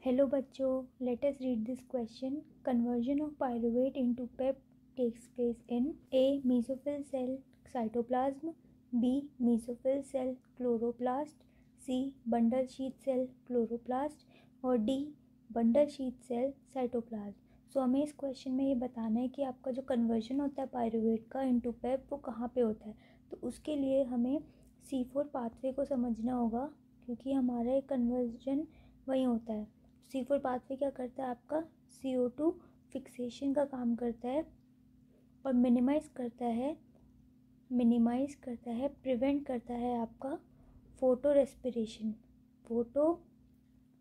Hello बच्चों, let us read this question. Conversion of pyruvate into PEP takes place in A. Mesophyll cell cytoplasm, B. Mesophyll cell chloroplast, C. Bundle sheath cell chloroplast और D. Bundle sheath cell cytoplasm. सो हमें इस question में ये बताना है कि आपका जो कन्वर्जन होता है पायरुवेट का इनटू पेप वो कहाँ पे होता है. तो उसके लिए हमें C4 पाथवे को समझना होगा क्योंकि हमारा कन्वर्जन वहीं होता है. C4 पाथवे क्या करता है, आपका CO2 फिक्सेशन का काम करता है और मिनिमाइज़ करता है प्रिवेंट करता है आपका फोटो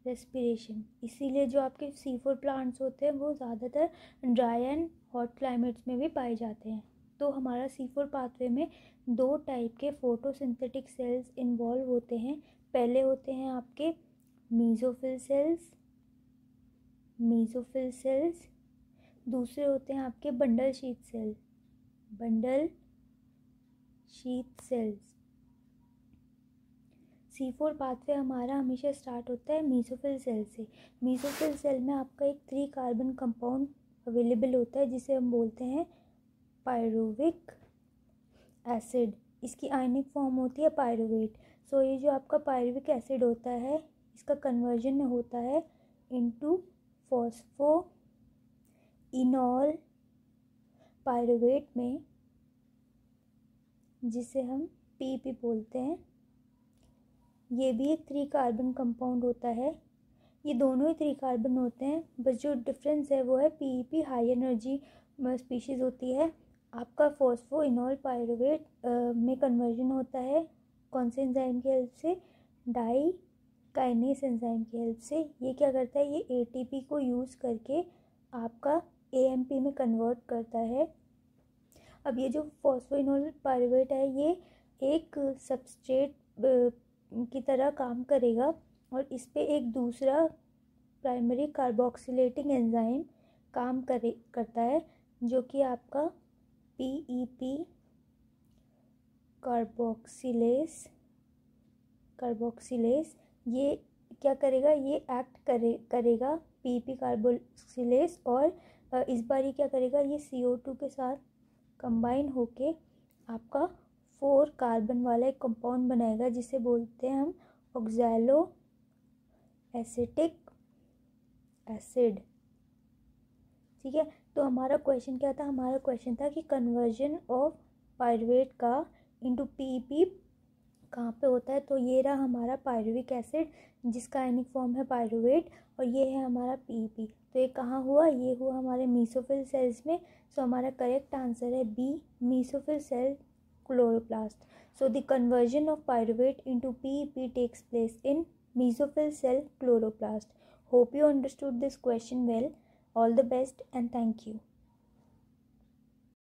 रेस्पिरेशन. इसीलिए जो आपके C4 प्लांट्स होते हैं वो ज़्यादातर ड्राई एंड हॉट क्लाइमेट्स में भी पाए जाते हैं. तो हमारा C4 पाथवे में 2 टाइप के फोटोसिंथेटिक सेल्स इन्वॉल्व होते हैं. पहले होते हैं आपके मेसोफिल सेल्स, दूसरे होते हैं आपके bundle sheath sales. C4 pathway हमारा हमेशा स्टार्ट होता है मेसोफिल सेल से. मेसोफिल सेल में आपका एक 3 कार्बन कंपाउंड अवेलेबल होता है जिसे हम बोलते हैं पायरुविक एसिड. इसकी आयनिक फॉर्म होती है पायरुवेट. सो ये जो आपका पायरुविक एसिड होता है इसका कन्वर्जन होता है इनटू फॉस्फोइनॉल पायरुवेट में जिसे हम पीपी बोलते हैं. ये भी एक 3 कार्बन कंपाउंड होता है. ये दोनों ही 3 कार्बन होते हैं, बस जो डिफरेंस है वो है पीपी हाई एनर्जी स्पीशीज़ होती है. आपका फॉस्फोइनॉल पायरुवेट में कन्वर्जन होता है कौन से एंजाइम की हेल्प से, डाई काइनेस एंजाइम की हेल्प से. ये क्या करता है, ये एटीपी को यूज़ करके आपका एएमपी में कन्वर्ट करता है. अब ये जो फॉस्फोइनॉल पायरुवेट है ये एक सबस्ट्रेट की तरह काम करेगा और इस पे एक दूसरा प्राइमरी कार्बोक्सिलेटिंग एंजाइम काम करता है जो कि आपका पीईपी कार्बोक्सिलेस. ये क्या करेगा, ये एक्ट करेगा पीपी कार्बोक्सिलेस और इस बार ये क्या करेगा, ये CO2 के साथ कंबाइन होके आपका 4 कार्बन वाला एक कंपाउंड बनाएगा जिसे बोलते हैं हम ऑक्सैलो एसिटिक एसिड. ठीक है. तो हमारा क्वेश्चन क्या था, हमारा क्वेश्चन था कि कन्वर्जन ऑफ पायरुवेट का इनटू पीपी कहाँ पे होता है. तो ये रहा हमारा पायरुविक एसिड जिसका आयनिक फॉर्म है पायरुवेट और ये है हमारा पीपी. तो ये कहाँ हुआ, ये हुआ हमारे मेसोफिल सेल्स में. सो हमारा करेक्ट आंसर है B, mesophyll cell chloroplast. So the conversion of pyruvate into PEP takes place in mesophyll cell chloroplast. Hope you understood this question well. All the best and thank you.